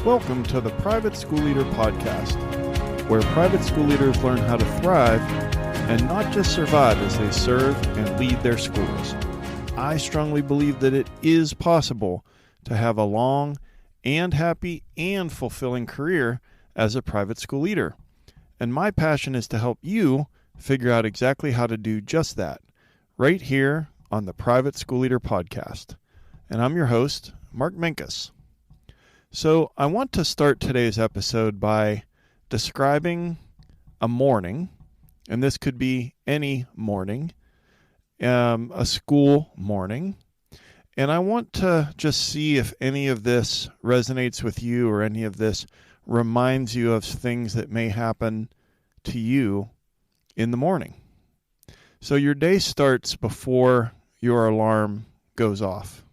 Welcome to the Private School Leader Podcast, where private school leaders learn how to thrive and not just survive as they serve and lead their schools. I strongly believe that it is possible to have a long and happy and fulfilling career as a private school leader. And my passion is to help you figure out exactly how to do just that right here on the Private School Leader Podcast. And I'm your host, Mark Minkus. So I want to start today's episode by describing a morning, and this could be any morning, a school morning, and I want to just see if any of this resonates with you or any of this reminds you of things that may happen to you in the morning. So your day starts before your alarm goes off,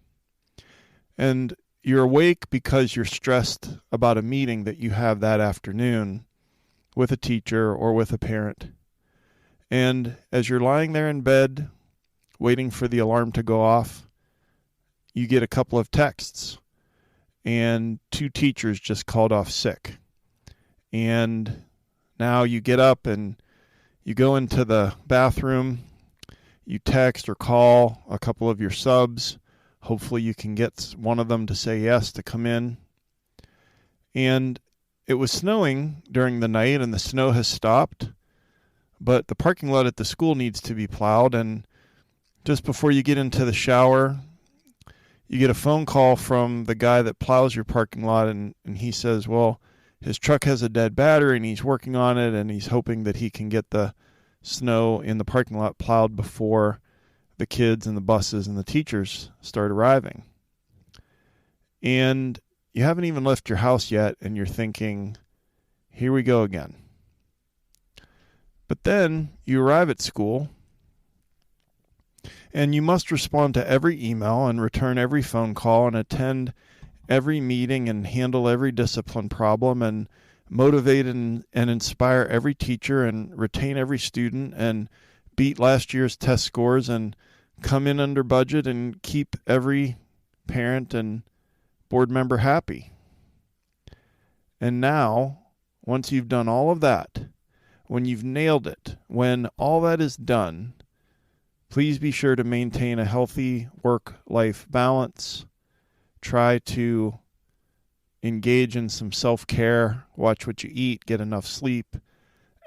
and you're awake because you're stressed about a meeting that you have that afternoon with a teacher or with a parent. And as you're lying there in bed, waiting for the alarm to go off, you get a couple of texts. And 2 teachers just called off sick. And now you get up and you go into the bathroom, you text or call a couple of your subs. Hopefully you can get one of them to say yes to come in. And it was snowing during the night and the snow has stopped, but the parking lot at the school needs to be plowed. And just before you get into the shower, you get a phone call from the guy that plows your parking lot, and he says, well, his truck has a dead battery and he's working on it and he's hoping that he can get the snow in the parking lot plowed before the kids and the buses and the teachers start arriving. And you haven't even left your house yet, and you're thinking, here we go again. But then you arrive at school, and you must respond to every email and return every phone call and attend every meeting and handle every discipline problem and motivate and inspire every teacher and retain every student and beat last year's test scores and come in under budget and keep every parent and board member happy. And now, once you've done all of that, when you've nailed it, when all that is done, please be sure to maintain a healthy work-life balance. Try to engage in some self-care, watch what you eat, get enough sleep,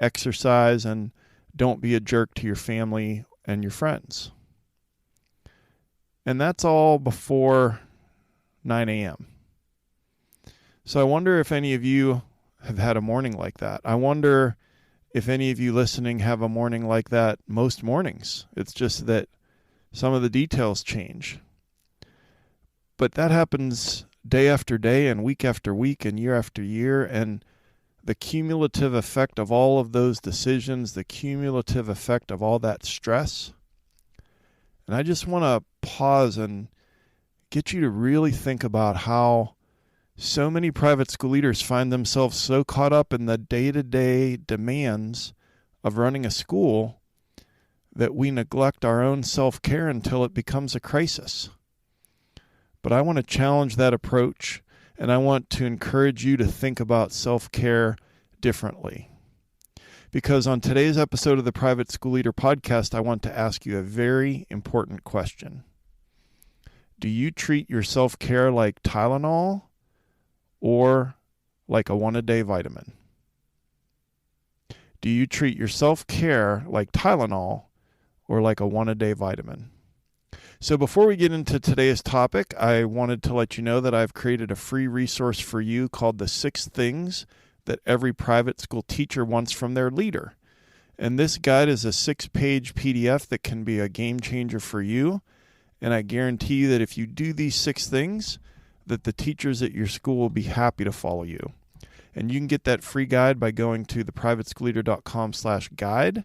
exercise, and don't be a jerk to your family and your friends. And that's all before 9 a.m. So I wonder if any of you have had a morning like that. I wonder if any of you listening have a morning like that most mornings. It's just that some of the details change. But that happens day after day and week after week and year after year. And the cumulative effect of all of those decisions, the cumulative effect of all that stress. And I just want to pause and get you to really think about how so many private school leaders find themselves so caught up in the day-to-day demands of running a school that we neglect our own self-care until it becomes a crisis. But I want to challenge that approach, and I want to encourage you to think about self-care differently. Because on today's episode of the Private School Leader Podcast, I want to ask you a very important question. Do you treat your self-care like Tylenol or like a one-a-day vitamin? Do you treat your self-care like Tylenol or like a one-a-day vitamin? So before we get into today's topic, I wanted to let you know that I've created a free resource for you called the 6 Things that Every Private School Teacher Wants from Their Leader. And this guide is a 6-page PDF that can be a game changer for you. And I guarantee you that if you do these 6 things, that the teachers at your school will be happy to follow you. And you can get that free guide by going to theprivateschoolleader.com/guide.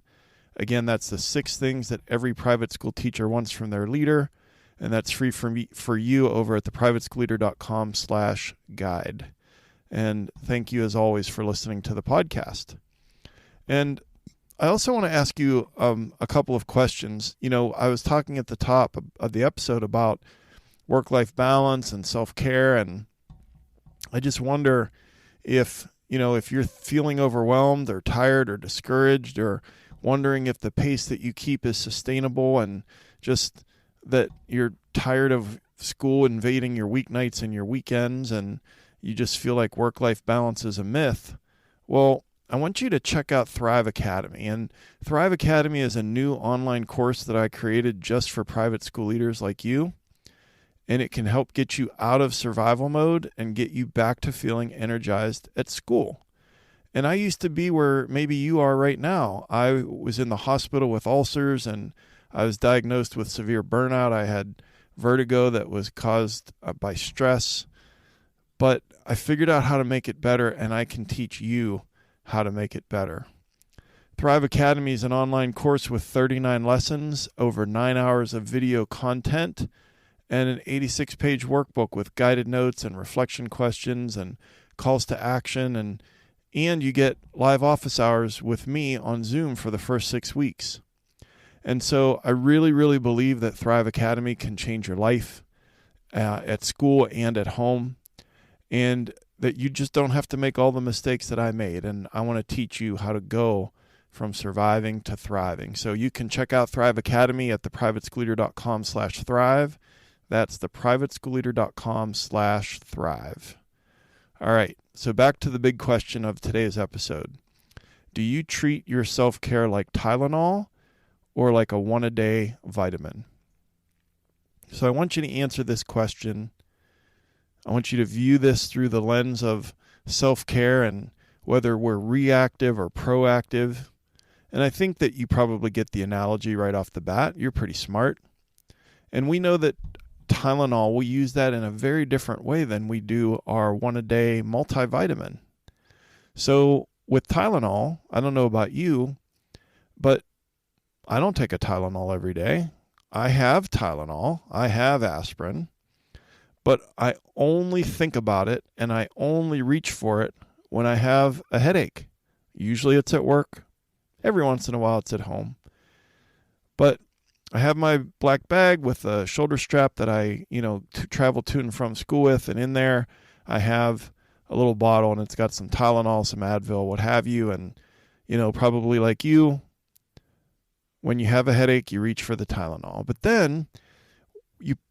Again, that's the 6 things that every private school teacher wants from their leader. And that's free for you over at theprivateschoolleader.com/guide. And thank you, as always, for listening to the podcast. And I also want to ask you a couple of questions. You know, I was talking at the top of the episode about work-life balance and self-care, and I just wonder if you're feeling overwhelmed or tired or discouraged or wondering if the pace that you keep is sustainable and just that you're tired of school invading your weeknights and your weekends and you just feel like work-life balance is a myth. Well, I want you to check out Thrive Academy. And Thrive Academy is a new online course that I created just for private school leaders like you. And it can help get you out of survival mode and get you back to feeling energized at school. And I used to be where maybe you are right now. I was in the hospital with ulcers and I was diagnosed with severe burnout. I had vertigo that was caused by stress. But I figured out how to make it better, and I can teach you how to make it better. Thrive Academy is an online course with 39 lessons, over 9 hours of video content, and an 86-page workbook with guided notes and reflection questions and calls to action. And you get live office hours with me on Zoom for the first 6 weeks. And so I really, really believe that Thrive Academy can change your life at school and at home, and that you just don't have to make all the mistakes that I made. And I want to teach you how to go from surviving to thriving. So you can check out Thrive Academy at theprivateschoolleader.com/thrive. That's theprivateschoolleader.com/thrive. All right, so back to the big question of today's episode. Do you treat your self-care like Tylenol or like a one-a-day vitamin? So I want you to answer this question. I want you to view this through the lens of self-care and whether we're reactive or proactive. And I think that you probably get the analogy right off the bat. You're pretty smart. And we know that Tylenol, we use that in a very different way than we do our one-a-day multivitamin. So with Tylenol, I don't know about you, but I don't take a Tylenol every day. I have Tylenol. I have aspirin. But I only think about it and I only reach for it when I have a headache. Usually it's at work. Every once in a while it's at home. But I have my black bag with a shoulder strap that I, travel to and from school with. And in there I have a little bottle and it's got some Tylenol, some Advil, what have you. And, probably like you, when you have a headache, you reach for the Tylenol. But then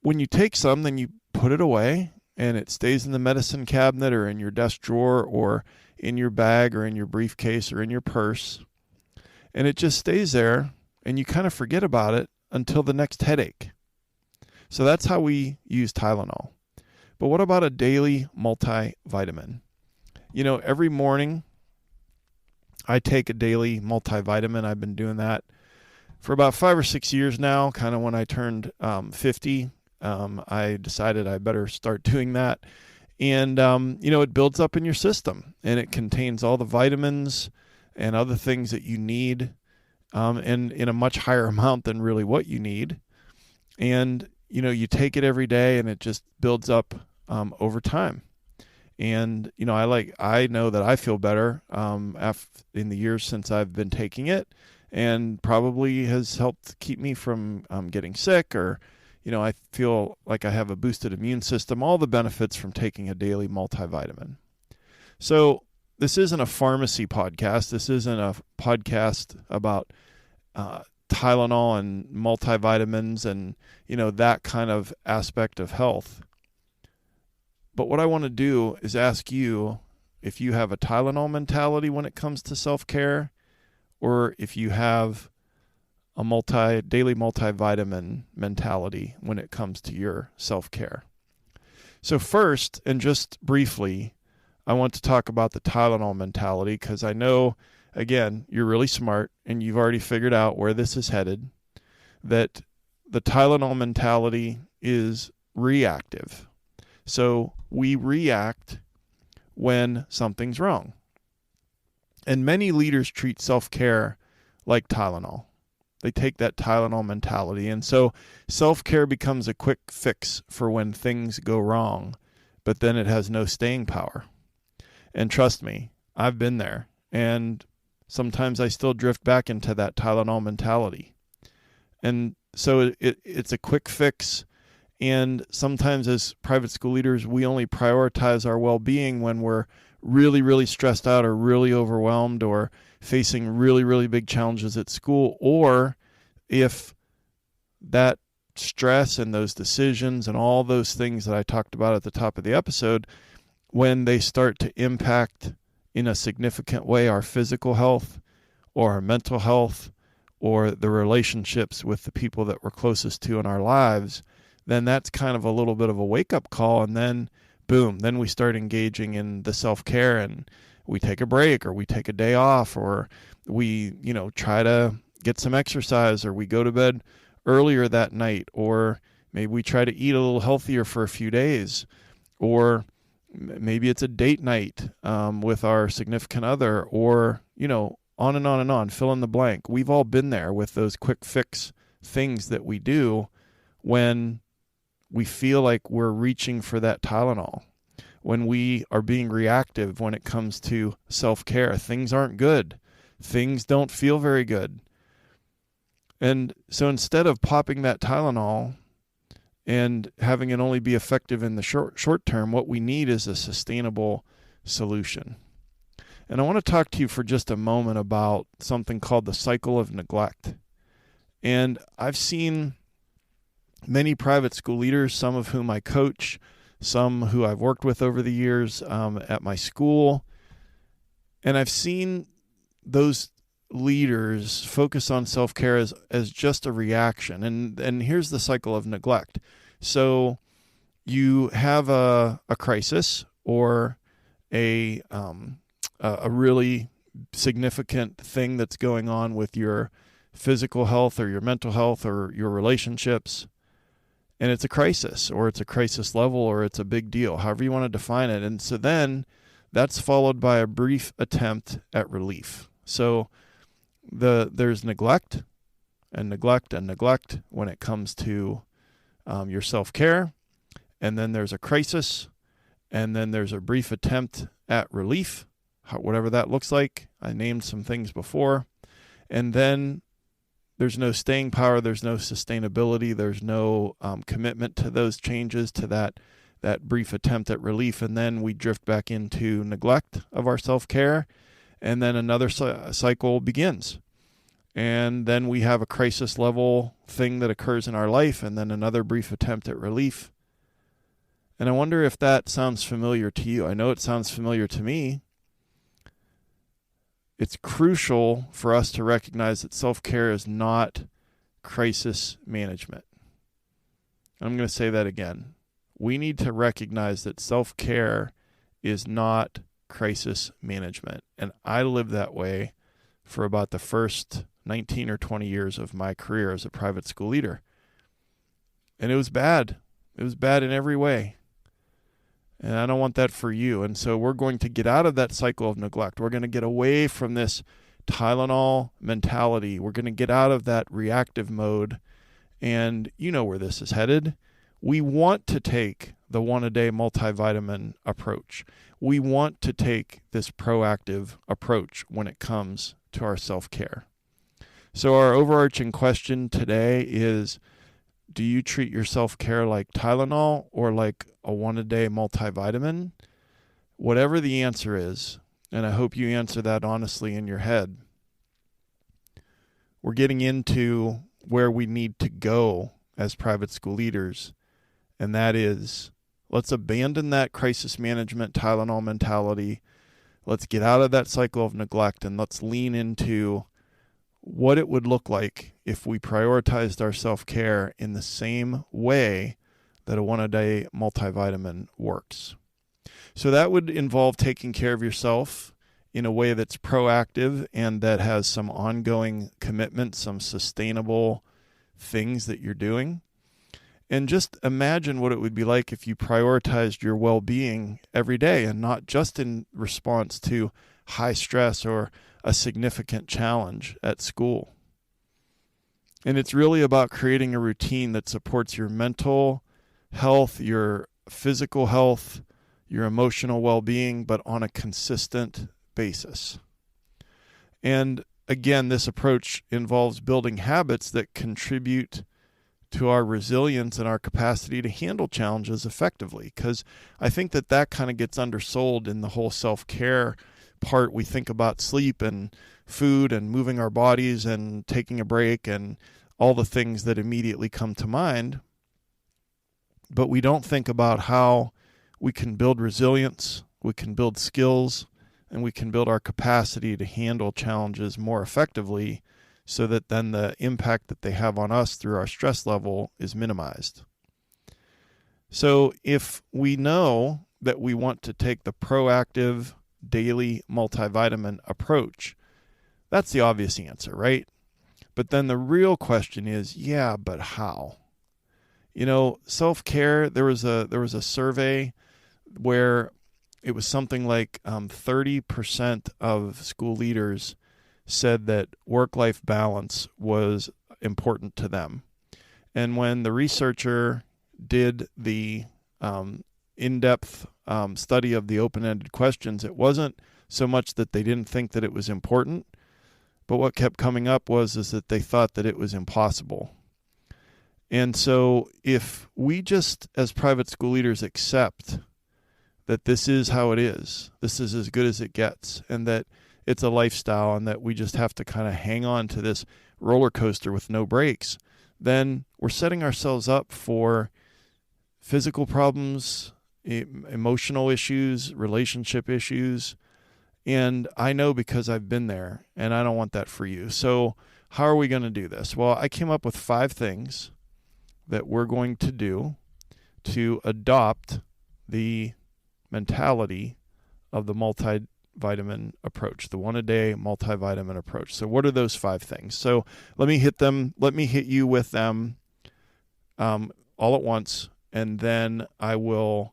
when you take some, then you put it away and it stays in the medicine cabinet or in your desk drawer or in your bag or in your briefcase or in your purse. And it just stays there and you kind of forget about it until the next headache. So that's how we use Tylenol. But what about a daily multivitamin? Every morning I take a daily multivitamin. I've been doing that for about 5 or 6 years now. Kind of when I turned 50, I decided I better start doing that. And, it builds up in your system and it contains all the vitamins and other things that you need, and in a much higher amount than really what you need. And, you take it every day and it just builds up over time. And, I know that I feel better in the years since I've been taking it, and probably has helped keep me from getting sick, or I feel like I have a boosted immune system, all the benefits from taking a daily multivitamin. So this isn't a pharmacy podcast. This isn't a podcast about Tylenol and multivitamins and, that kind of aspect of health. But what I want to do is ask you if you have a Tylenol mentality when it comes to self-care, or if you have a daily multivitamin mentality when it comes to your self-care. So first, and just briefly, I want to talk about the Tylenol mentality because I know, again, you're really smart and you've already figured out where this is headed, that the Tylenol mentality is reactive. So we react when something's wrong. And many leaders treat self-care like Tylenol. They take that Tylenol mentality. And so self-care becomes a quick fix for when things go wrong, but then it has no staying power. And trust me, I've been there. And sometimes I still drift back into that Tylenol mentality. And so it's a quick fix, And sometimes as private school leaders, we only prioritize our well-being when we're really, really stressed out or really overwhelmed or facing really, really big challenges at school, or if that stress and those decisions and all those things that I talked about at the top of the episode, when they start to impact in a significant way our physical health or our mental health or the relationships with the people that we're closest to in our lives, then that's kind of a little bit of a wake-up call. And then, boom, then we start engaging in the self-care, and we take a break, or we take a day off, or we, try to get some exercise, or we go to bed earlier that night, or maybe we try to eat a little healthier for a few days, or maybe it's a date night with our significant other, or, on and on and on, fill in the blank. We've all been there with those quick fix things that we do when we feel like we're reaching for that Tylenol, when we are being reactive when it comes to self-care. Things aren't good. Things don't feel very good. And so instead of popping that Tylenol and having it only be effective in the short term, what we need is a sustainable solution. And I want to talk to you for just a moment about something called the cycle of neglect. And I've seen many private school leaders, some of whom I coach, some who I've worked with over the years at my school. And I've seen those leaders focus on self-care as just a reaction. And here's the cycle of neglect. So you have a crisis or a really significant thing that's going on with your physical health or your mental health or your relationships. And it's a crisis, or it's a crisis level, or it's a big deal, however you want to define it. And so then that's followed by a brief attempt at relief. So there's neglect and neglect and neglect when it comes to your self-care. And then there's a crisis. And then there's a brief attempt at relief, whatever that looks like. I named some things before. And then there's no staying power, there's no sustainability, there's no commitment to those changes, to that brief attempt at relief, and then we drift back into neglect of our self-care, and then another cycle begins. And then we have a crisis level thing that occurs in our life, and then another brief attempt at relief. And I wonder if that sounds familiar to you. I know it sounds familiar to me. It's crucial for us to recognize that self-care is not crisis management. I'm going to say that again. We need to recognize that self-care is not crisis management. And I lived that way for about the first 19 or 20 years of my career as a private school leader. And it was bad. It was bad in every way. And I don't want that for you. And so we're going to get out of that cycle of neglect. We're going to get away from this Tylenol mentality. We're going to get out of that reactive mode. And you know where this is headed. We want to take the one-a-day multivitamin approach. We want to take this proactive approach when it comes to our self-care. So our overarching question today is, do you treat your self-care like Tylenol or like a one-a-day multivitamin? Whatever the answer is, and I hope you answer that honestly in your head, we're getting into where we need to go as private school leaders, and that is, let's abandon that crisis management Tylenol mentality. Let's get out of that cycle of neglect, and let's lean into what it would look like if we prioritized our self-care in the same way that a one-a-day multivitamin works. So that would involve taking care of yourself in a way that's proactive and that has some ongoing commitment, some sustainable things that you're doing. And just imagine what it would be like if you prioritized your well-being every day and not just in response to high stress or a significant challenge at school. And it's really about creating a routine that supports your mental health, your physical health, your emotional well-being, but on a consistent basis. And again, this approach involves building habits that contribute to our resilience and our capacity to handle challenges effectively. Because I think that kind of gets undersold in the whole self-care part. We think about sleep and food and moving our bodies and taking a break and all the things that immediately come to mind. But we don't think about how we can build resilience, we can build skills, and we can build our capacity to handle challenges more effectively so that then the impact that they have on us through our stress level is minimized. So if we know that we want to take the proactive daily multivitamin approach, that's the obvious answer, right? But then the real question is, but how? Self-care, there was a survey where it was something like 30% of school leaders said that work-life balance was important to them. And when the researcher did the in-depth study of the open-ended questions, it wasn't so much that they didn't think that it was important, but what kept coming up is that they thought that it was impossible. And so if we just, as private school leaders, accept that this is how it is, this is as good as it gets, and that it's a lifestyle and that we just have to kind of hang on to this roller coaster with no brakes, then we're setting ourselves up for physical problems, emotional issues, relationship issues. And I know because I've been there, and I don't want that for you. So how are we going to do this? Well, I came up with 5 things that we're going to do to adopt the mentality of the multivitamin approach, the 1-a-day multivitamin approach. So what are those 5 things? So let me hit you with them all at once, and then I will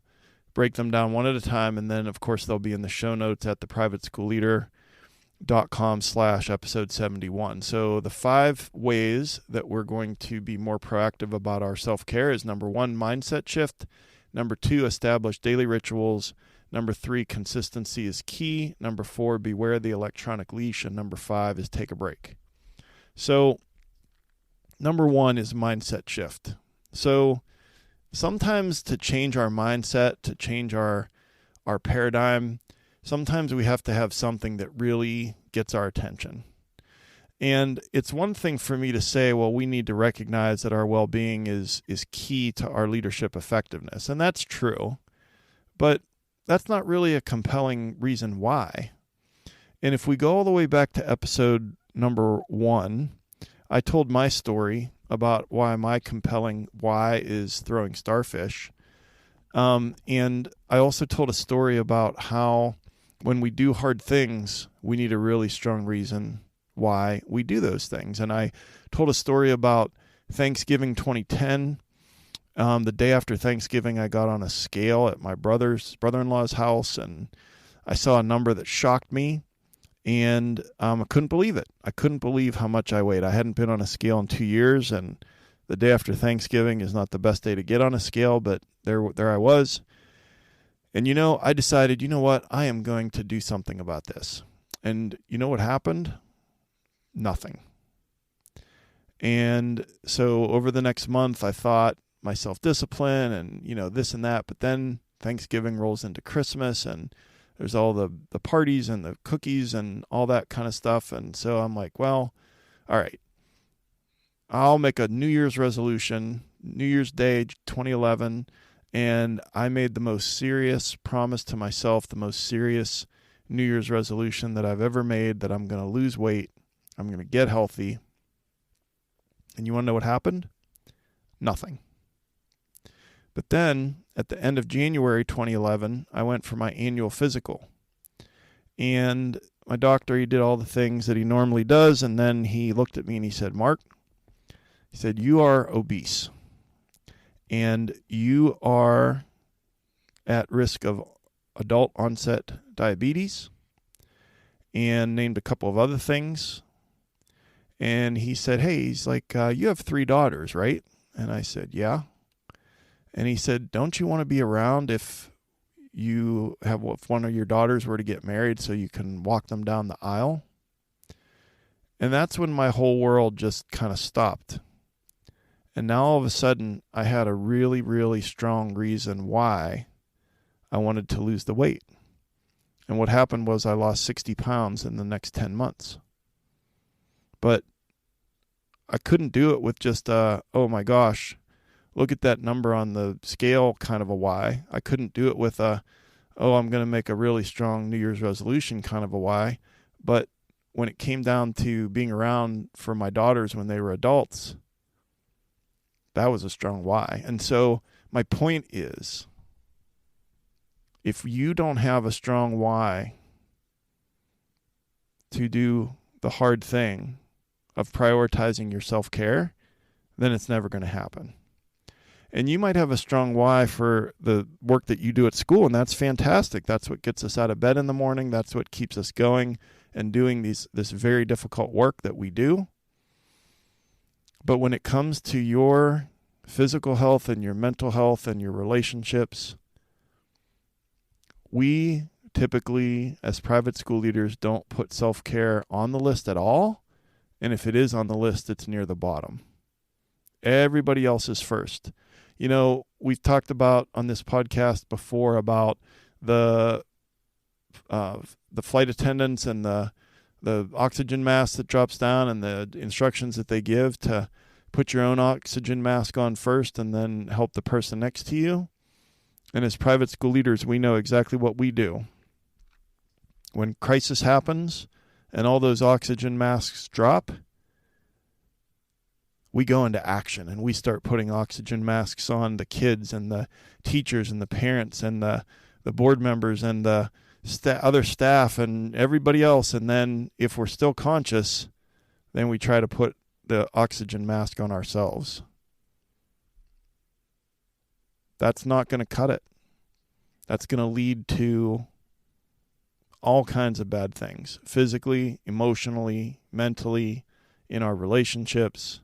break them down one at a time. And then, of course, they'll be in the show notes at theprivateschoolleader.com/episode 71. So the 5 ways that we're going to be more proactive about our self-care is: number 1, mindset shift. Number 2, establish daily rituals. Number 3, consistency is key. Number 4, beware the electronic leash. And number 5 is take a break. So number 1 is mindset shift. So sometimes to change our mindset, to change our paradigm, sometimes we have to have something that really gets our attention. And it's one thing for me to say, well, we need to recognize that our well-being is key to our leadership effectiveness. And that's true. But that's not really a compelling reason why. And if we go all the way back to episode number 1, I told my story about why my compelling why is throwing starfish. And I also told a story about how when we do hard things, we need a really strong reason why we do those things. And I told a story about Thanksgiving 2010. The day after Thanksgiving, I got on a scale at my brother-in-law's house, and I saw a number that shocked me. And I couldn't believe it. I couldn't believe how much I weighed. I hadn't been on a scale in 2 years, and the day after Thanksgiving is not the best day to get on a scale, but there I was. And I decided, you know what? I am going to do something about this. And you know what happened? Nothing. And so over the next month, I thought my self-discipline and, this and that, but then Thanksgiving rolls into Christmas, and there's all the parties and the cookies and all that kind of stuff. And so I'm like, well, all right, I'll make a New Year's resolution, New Year's Day 2011. And I made the most serious promise to myself, the most serious New Year's resolution that I've ever made, that I'm going to lose weight. I'm going to get healthy. And you want to know what happened? Nothing. But then at the end of January 2011, I went for my annual physical. And my doctor, he did all the things that he normally does. And then he looked at me and he said, Mark, he said, you are obese. And you are at risk of adult onset diabetes, and named a couple of other things. And he said, hey, he's like, you have 3 daughters, right? And I said, yeah. And he said, don't you want to be around if one of your daughters were to get married so you can walk them down the aisle? And that's when my whole world just kind of stopped. And now all of a sudden, I had a really, really strong reason why I wanted to lose the weight. And what happened was I lost 60 pounds in the next 10 months. But I couldn't do it with just, oh my gosh, look at that number on the scale kind of a why. I couldn't do it with oh, I'm going to make a really strong New Year's resolution kind of a why. But when it came down to being around for my daughters when they were adults, that was a strong why. And so my point is, if you don't have a strong why to do the hard thing of prioritizing your self-care, then it's never going to happen. And you might have a strong why for the work that you do at school, and that's fantastic. That's what gets us out of bed in the morning. That's what keeps us going and doing this very difficult work that we do. But when it comes to your physical health and your mental health and your relationships, we typically, as private school leaders, don't put self-care on the list at all. And if it is on the list, it's near the bottom. Everybody else is first. You know, we've talked about on this podcast before about the flight attendants and the oxygen mask that drops down and the instructions that they give to put your own oxygen mask on first and then help the person next to you. And as private school leaders, we know exactly what we do. When crisis happens and all those oxygen masks drop, we go into action and we start putting oxygen masks on the kids and the teachers and the parents and the board members and the other staff and everybody else. And then if we're still conscious, then we try to put the oxygen mask on ourselves. That's not going to cut it. That's going to lead to all kinds of bad things, physically, emotionally, mentally, in our relationships.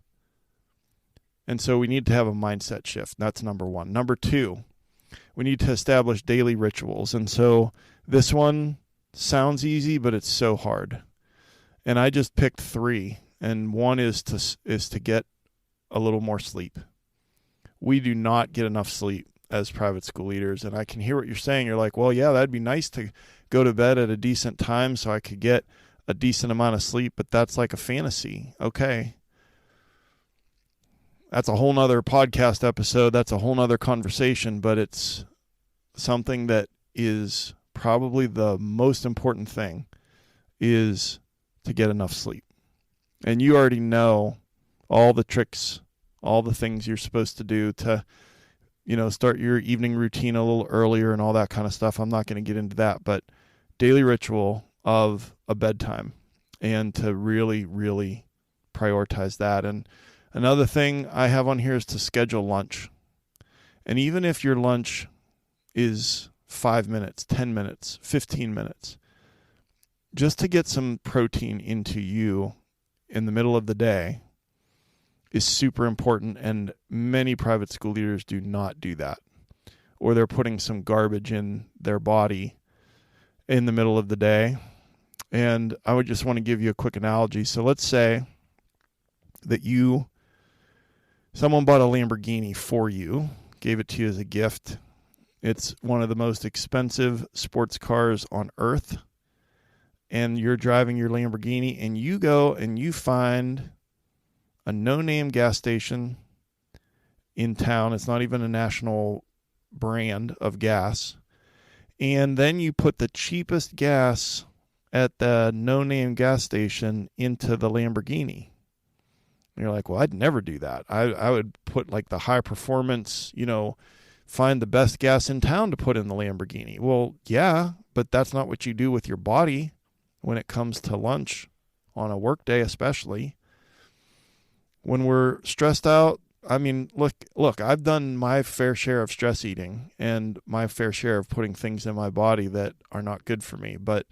And so we need to have a mindset shift. That's number one. Number two, we need to establish daily rituals. And so this one sounds easy, but it's so hard. And I just picked three. And one is to get a little more sleep. We do not get enough sleep as private school leaders. And I can hear what you're saying. You're like, well, yeah, that'd be nice to go to bed at a decent time so I could get a decent amount of sleep, but that's like a fantasy. Okay. That's a whole nother podcast episode. That's a whole nother conversation, but it's something that is probably the most important thing is to get enough sleep. And you already know all the tricks, all the things you're supposed to do to, start your evening routine a little earlier and all that kind of stuff. I'm not going to get into that, but daily ritual of a bedtime and to really, really prioritize that. And another thing I have on here is to schedule lunch. And even if your lunch is 5 minutes, 10 minutes, 15 minutes, just to get some protein into you in the middle of the day is super important. And many private school leaders do not do that. Or they're putting some garbage in their body in the middle of the day. And I would just want to give you a quick analogy. So let's say that someone bought a Lamborghini for you, gave it to you as a gift. It's one of the most expensive sports cars on earth. And you're driving your Lamborghini and you go and you find a no-name gas station in town. It's not even a national brand of gas. And then you put the cheapest gas at the no-name gas station into the Lamborghini. And you're like, well, I'd never do that. I would put like the high performance, find the best gas in town to put in the Lamborghini. Well, yeah, but that's not what you do with your body when it comes to lunch on a work day, especially. When we're stressed out, I mean, look, I've done my fair share of stress eating and my fair share of putting things in my body that are not good for me. But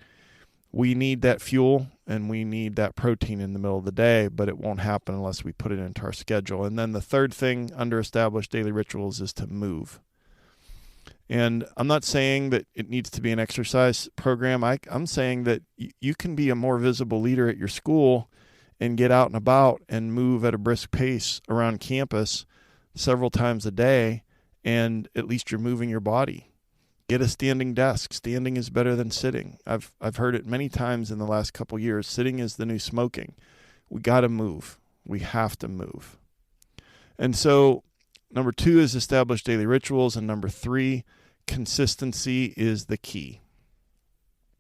we need that fuel and we need that protein in the middle of the day, but it won't happen unless we put it into our schedule. And then the third thing under established daily rituals is to move. And I'm not saying that it needs to be an exercise program. I'm saying that you can be a more visible leader at your school and get out and about and move at a brisk pace around campus several times a day, and at least you're moving your body. Get a standing desk. Standing is better than sitting. I've heard it many times in the last couple years. Sitting is the new smoking. We got to move. We have to move. And so number 2 is establish daily rituals, and number 3, consistency is the key.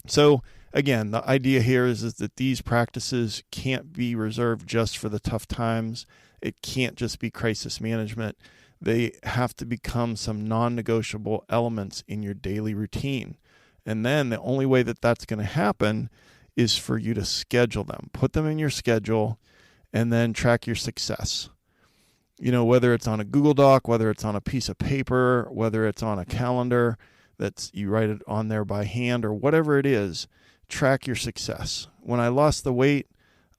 So again, the idea here is that these practices can't be reserved just for the tough times. It can't just be crisis management. They have to become some non-negotiable elements in your daily routine. And then the only way that that's going to happen is for you to schedule them. Put them in your schedule and then track your success. You know, whether it's on a Google Doc, whether it's on a piece of paper, whether it's on a calendar that's you write it on there by hand, or whatever it is, track your success. When I lost the weight,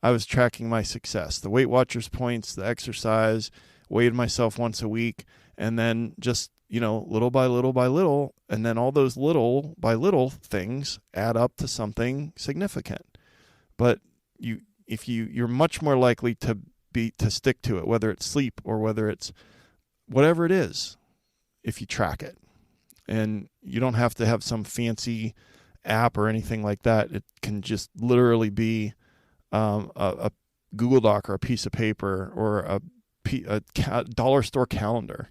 I was tracking my success. The Weight Watchers points, the exercise, weighed myself once a week, and then just, little by little by little, and then all those little by little things add up to something significant. But you're much more likely to stick to it, whether it's sleep or whether it's whatever it is, if you track it. And you don't have to have some fancy app or anything like that. It can just literally be a Google Doc or a piece of paper or a dollar store calendar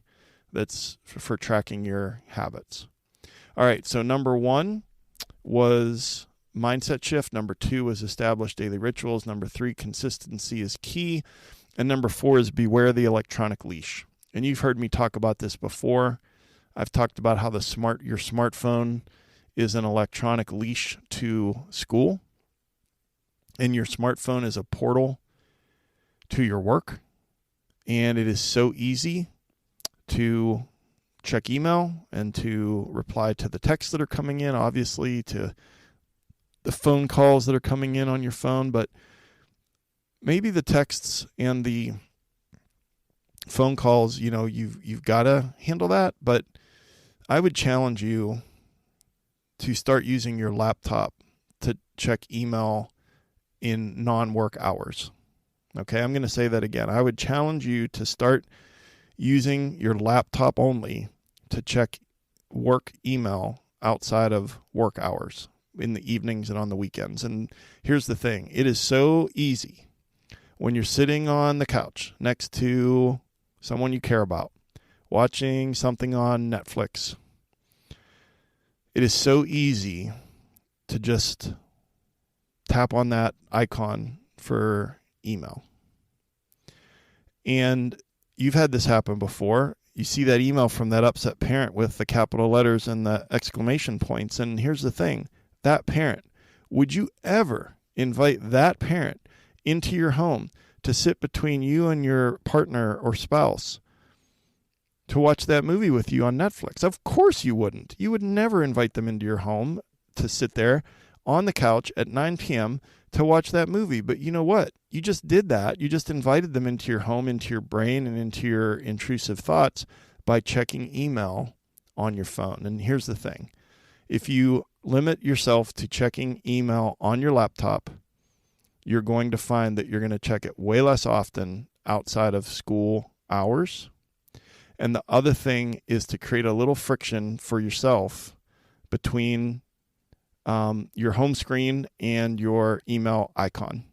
that's for tracking your habits. All right, so number 1 was mindset shift. Number 2 was establish daily rituals. Number 3, consistency is key. And number 4 is beware the electronic leash. And you've heard me talk about this before. I've talked about how your smartphone is an electronic leash to school. And your smartphone is a portal to your work. And it is so easy to check email and to reply to the texts that are coming in, obviously, to the phone calls that are coming in on your phone. But maybe the texts and the phone calls, you've got to handle that. But I would challenge you to start using your laptop to check email in non-work hours. Okay, I'm going to say that again. I would challenge you to start using your laptop only to check work email outside of work hours in the evenings and on the weekends. And here's the thing. It is so easy when you're sitting on the couch next to someone you care about, watching something on Netflix. It is so easy to just tap on that icon for email. And you've had this happen before. You see that email from that upset parent with the capital letters and the exclamation points. And here's the thing, that parent, would you ever invite that parent into your home to sit between you and your partner or spouse to watch that movie with you on Netflix? Of course you wouldn't. You would never invite them into your home to sit there on the couch at 9 p.m. to watch that movie. But you know what? You just did that. You just invited them into your home, into your brain, and into your intrusive thoughts by checking email on your phone. And here's the thing. If you limit yourself to checking email on your laptop, you're going to find that you're going to check it way less often outside of school hours. And the other thing is to create a little friction for yourself between your home screen and your email icon.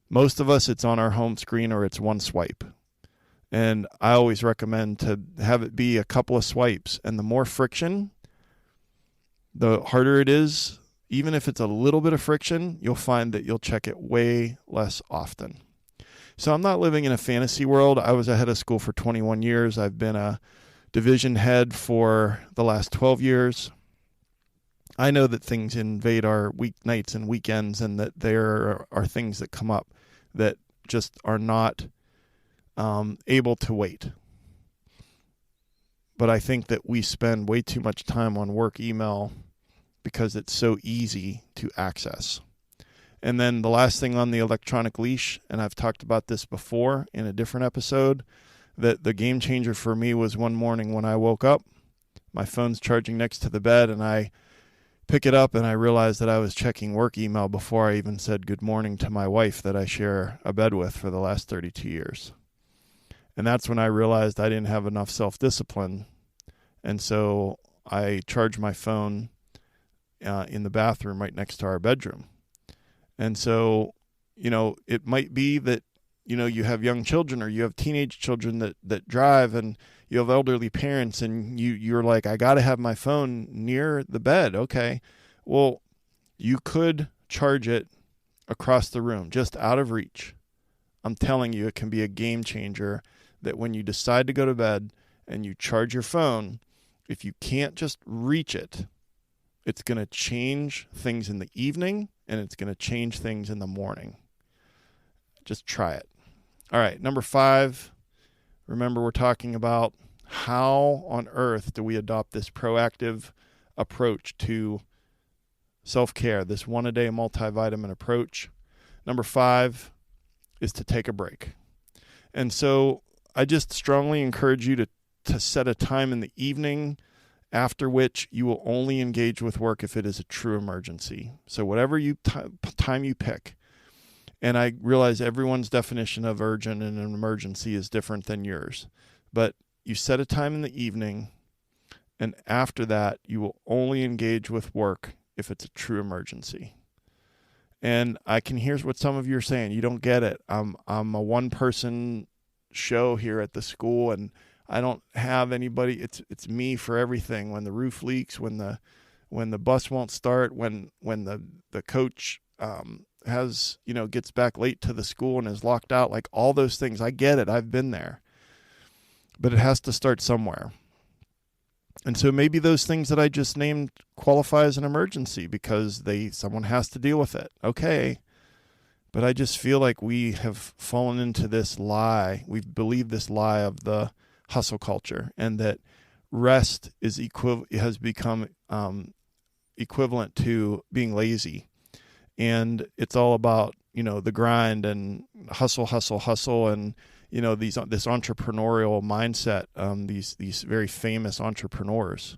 Most of us, it's on our home screen or it's one swipe. And I always recommend to have it be a couple of swipes. And the more friction, the harder it is. Even if it's a little bit of friction, you'll find that you'll check it way less often. So I'm not living in a fantasy world. I was a head of school for 21 years. I've been a division head for the last 12 years. I know that things invade our weeknights and weekends, and that there are things that come up that just are not able to wait. But I think that we spend way too much time on work email because it's so easy to access. And then the last thing on the electronic leash, and I've talked about this before in a different episode, that the game changer for me was one morning when I woke up, my phone's charging next to the bed, and I pick it up, and I realized that I was checking work email before I even said good morning to my wife that I share a bed with for the last 32 years. And that's when I realized I didn't have enough self-discipline. And so I charged my phone in the bathroom right next to our bedroom. And so, it might be that, you have young children or you have teenage children that drive, and you have elderly parents, and you're like, I got to have my phone near the bed. Okay. Well, you could charge it across the room, just out of reach. I'm telling you, it can be a game changer that when you decide to go to bed and you charge your phone, if you can't just reach it, it's going to change things in the evening, and it's going to change things in the morning. Just try it. All right, number 5. Remember, we're talking about how on earth do we adopt this proactive approach to self-care, this one-a-day multivitamin approach. Number 5 is to take a break. And so I just strongly encourage you to set a time in the evening after which you will only engage with work if it is a true emergency. So whatever time you pick. And I realize everyone's definition of urgent and an emergency is different than yours. But you set a time in the evening, and after that, you will only engage with work if it's a true emergency. And I can hear what some of you are saying. You don't get it. I'm a one-person show here at the school, and I don't have anybody. It's me for everything. When the roof leaks, when the bus won't start, when the coach gets back late to the school and is locked out, like all those things. I get it. I've been there. But it has to start somewhere. And so maybe those things that I just named qualify as an emergency because someone has to deal with it. Okay. But I just feel like we have fallen into this lie. We've believed this lie of the hustle culture, and that rest has become equivalent to being lazy. And it's all about, the grind and hustle, and, this entrepreneurial mindset, these very famous entrepreneurs.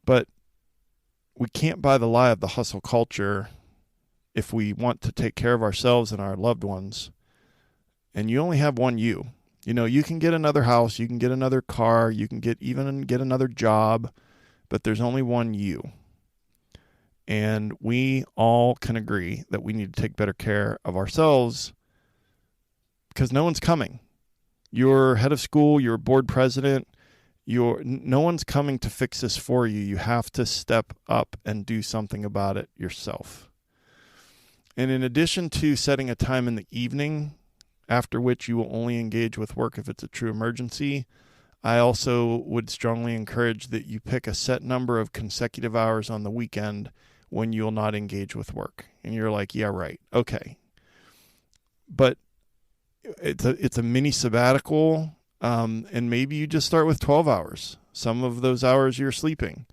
But we can't buy the lie of the hustle culture if we want to take care of ourselves and our loved ones. And you only have one you. You can get another house, you can get another car, you can get another job, but there's only one you. And we all can agree that we need to take better care of ourselves because no one's coming. You're head of school, you're board president, no one's coming to fix this for you. You have to step up and do something about it yourself. And in addition to setting a time in the evening, after which you will only engage with work if it's a true emergency, I also would strongly encourage that you pick a set number of consecutive hours on the weekend when you'll not engage with work. And you're like, yeah, right. Okay. But it's a mini sabbatical, and maybe you just start with 12 hours. Some of those hours you're sleeping.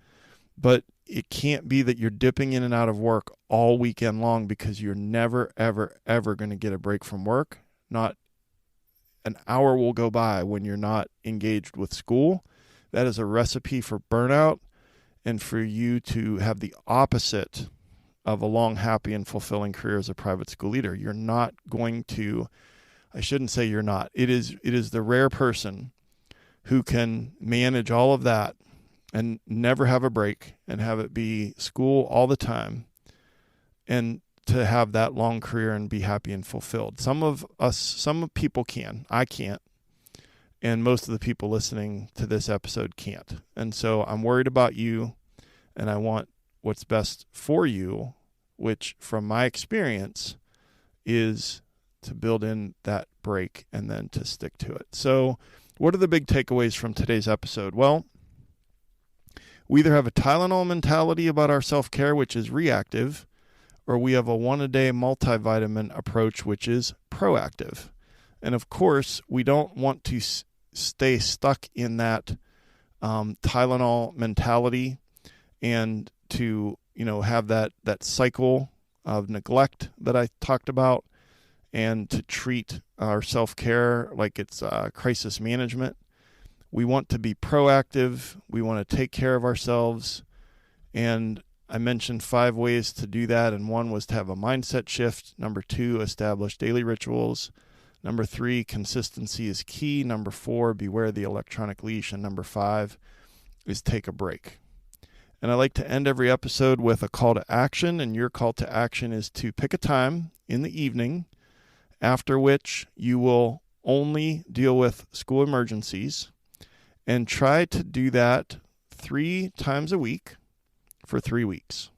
But it can't be that you're dipping in and out of work all weekend long, because you're never, ever, ever going to get a break from work. Not an hour will go by when you're not engaged with school. That is a recipe for burnout and for you to have the opposite of a long, happy, and fulfilling career as a private school leader. You're not going to, I shouldn't say you're not. It is the rare person who can manage all of that and never have a break and have it be school all the time, and to have that long career and be happy and fulfilled. Some people can. I can't. And most of the people listening to this episode can't. And so I'm worried about you, and I want what's best for you, which from my experience is to build in that break and then to stick to it. So what are the big takeaways from today's episode? Well, we either have a Tylenol mentality about our self-care, which is reactive, or we have a one-a-day multivitamin approach, which is proactive. And of course, we don't want to stay stuck in that Tylenol mentality and to have that cycle of neglect that I talked about, and to treat our self-care like it's crisis management. We want to be proactive. We want to take care of ourselves. And I mentioned 5 ways to do that, and 1 was to have a mindset shift. Number 2, establish daily rituals. Number 3, consistency is key. Number 4, beware the electronic leash. And number 5 is take a break. And I like to end every episode with a call to action, and your call to action is to pick a time in the evening after which you will only deal with school emergencies, and try to do that 3 times a week for 3 weeks.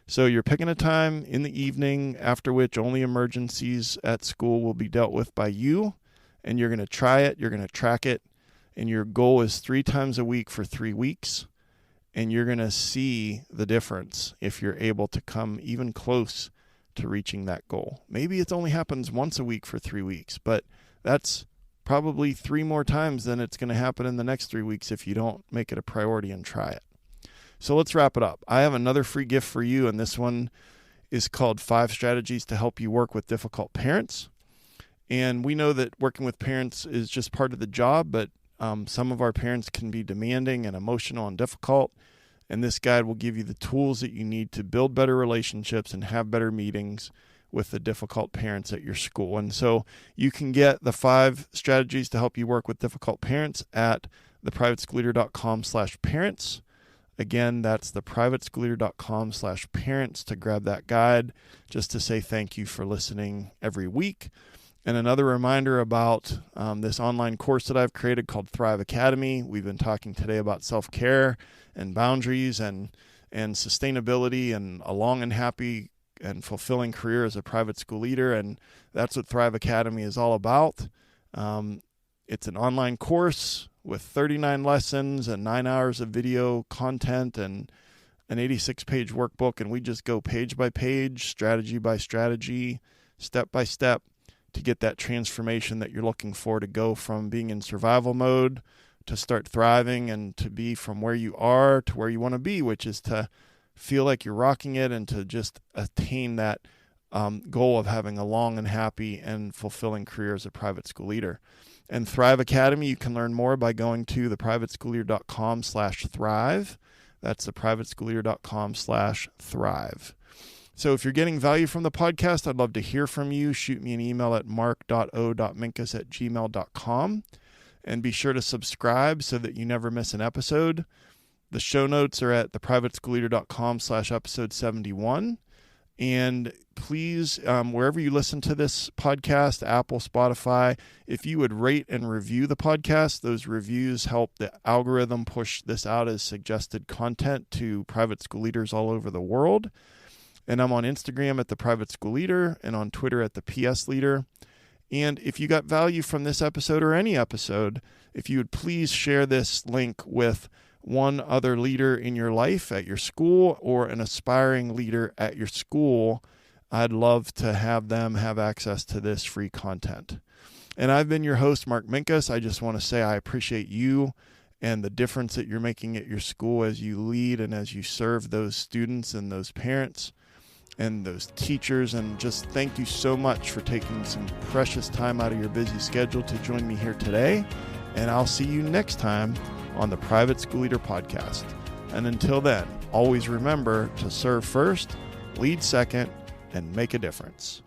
So you're picking a time in the evening after which only emergencies at school will be dealt with by you, and you're going to try it, you're going to track it, and your goal is 3 times a week for 3 weeks, and you're going to see the difference if you're able to come even close to reaching that goal. Maybe it only happens once a week for 3 weeks, but that's probably 3 more times than it's going to happen in the next 3 weeks if you don't make it a priority and try it. So let's wrap it up. I have another free gift for you, and this one is called 5 Strategies to Help You Work with Difficult Parents. And we know that working with parents is just part of the job, but some of our parents can be demanding and emotional and difficult. And this guide will give you the tools that you need to build better relationships and have better meetings with the difficult parents at your school. And so you can get the 5 strategies to help you work with difficult parents at theprivateschoolleader.com/parents. Again, that's theprivateschoolleader.com/parents to grab that guide, just to say thank you for listening every week. And another reminder about this online course that I've created called Thrive Academy. We've been talking today about self-care and boundaries and sustainability and a long and happy and fulfilling career as a private school leader. And that's what Thrive Academy is all about. It's an online course with 39 lessons and 9 hours of video content and an 86-page workbook. And we just go page by page, strategy by strategy, step by step to get that transformation that you're looking for, to go from being in survival mode to start thriving, and to be from where you are to where you want to be, which is to feel like you're rocking it and to just attain that goal of having a long and happy and fulfilling career as a private school leader. And Thrive Academy, you can learn more by going to theprivateschoolleader.com/thrive. That's theprivateschoolleader.com/thrive. So if you're getting value from the podcast, I'd love to hear from you. Shoot me an email at mark.o.minkus@gmail.com. And be sure to subscribe so that you never miss an episode. The show notes are at theprivateschoolleader.com/episode 71. And please, wherever you listen to this podcast, Apple, Spotify, if you would rate and review the podcast, those reviews help the algorithm push this out as suggested content to private school leaders all over the world. And I'm on Instagram at The Private School Leader and on Twitter at The PS Leader. And if you got value from this episode or any episode, if you would please share this link with one other leader in your life at your school or an aspiring leader at your school, I'd love to have them have access to this free content. And I've been your host, Mark Minkus. I just want to say I appreciate you and the difference that you're making at your school as you lead and as you serve those students and those parents and those teachers. And just thank you so much for taking some precious time out of your busy schedule to join me here today. And I'll see you next time on the Private School Leader Podcast. And until then, always remember to serve first, lead second, and make a difference.